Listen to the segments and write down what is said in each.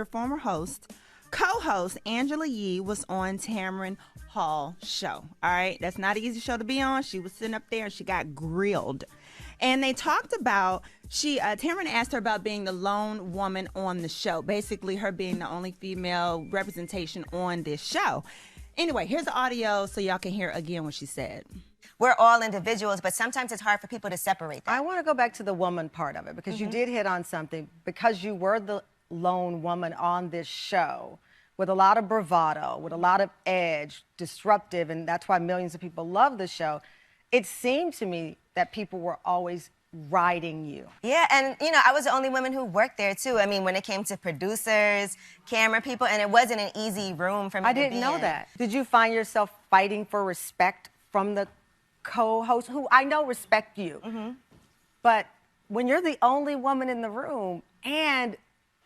Your former host, co-host Angela Yee was on Tamron Hall's show. All right, that's not an easy show to be on. She was sitting up there and she got grilled, and they talked about Tamron asked her about being the lone woman on the show, basically her being the only female representation on this show. Anyway, here's the audio so y'all can hear again what she said. We're all individuals, but sometimes it's hard for people to separate that. I want to go back to the woman part of it because you did hit on something. Because you were the lone woman on this show with a lot of bravado, with a lot of edge, disruptive, and that's why millions of people love the show. It seemed to me that people were always riding you. Yeah, and you know, I was the only woman who worked there too. I mean, when it came to producers, camera people, and it wasn't an easy room for me to be in. I didn't know that. Did you find yourself fighting for respect from the co-host, who I know respect you? But when you're the only woman in the room, and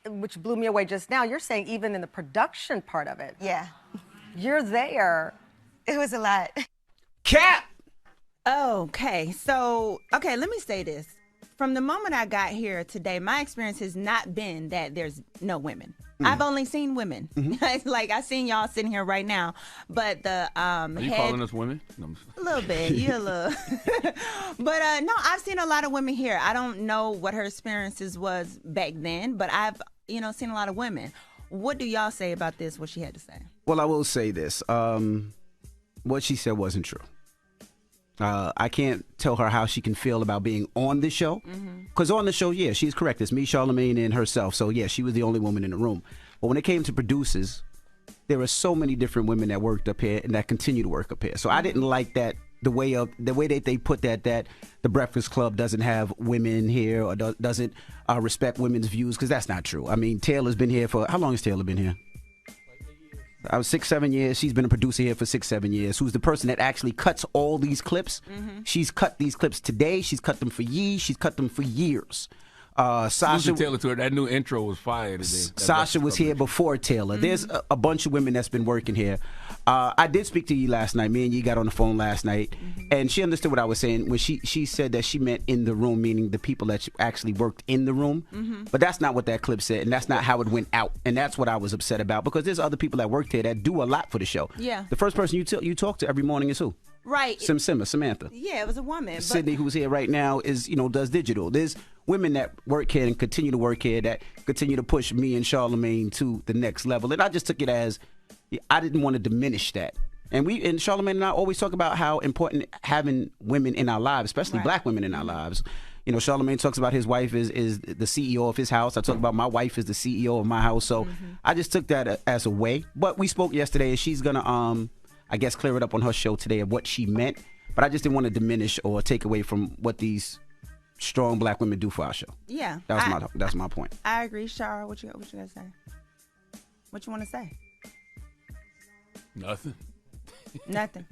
which blew me away just now, you're saying even in the production part of it. Yeah. You're there. It was a lot. Cap! Okay, so, let me say this. From the moment I got here today, my experience has not been that there's no women. I've only seen women. It's like I seen y'all sitting here right now, but the Are you calling us women? No. A little bit, you a little. But no, I've seen a lot of women here. I don't know what her experiences was back then, but I've seen a lot of women. What do y'all say about this? What she had to say? Well, I will say this. What she said wasn't true. I can't tell her how she can feel about being on the show. Because on the show, yeah, she's correct. It's me, Charlemagne, and herself. So, yeah, she was the only woman in the room. But when it came to producers, there are so many different women that worked up here and that continue to work up here. So I didn't like that, the way that they put that the Breakfast Club doesn't have women here or doesn't respect women's views, because that's not true. I mean, Taylor's been here for, how long has Taylor been here? I was 6-7 years. She's been a producer here for 6-7 years. Who's the person that actually cuts all these clips? She's cut these clips today. She's cut them for years. She's cut them for years. Sasha Taylor to her, that new intro was fire today. Sasha was here before Taylor. There's a bunch of women that's been working here. I did speak to Yee last night. Me and Yee got on the phone last night, and she understood what I was saying when she said that she meant in the room, meaning the people that actually worked in the room. But that's not what that clip said, and that's not how it went out. And that's what I was upset about, because there's other people that worked here that do a lot for the show. Yeah. The first person you talk to every morning is who? Right. Samantha. Yeah, it was a woman. Sydney, who's here right now, is does digital. There's women that work here and continue to work here that continue to push me and Charlemagne to the next level. And I just took it as I didn't want to diminish that. And Charlemagne and I always talk about how important having women in our lives, especially black women in our lives. You know, Charlemagne talks about his wife is the CEO of his house. I talk about my wife is the CEO of my house. So I just took that as a way. But we spoke yesterday, and she's going to, I guess, clear it up on her show today of what she meant. But I just didn't want to diminish or take away from what these strong black women do for our show. Yeah. That's my point. I agree. Shara, what you gonna say? What you want to say? Nothing. Nothing.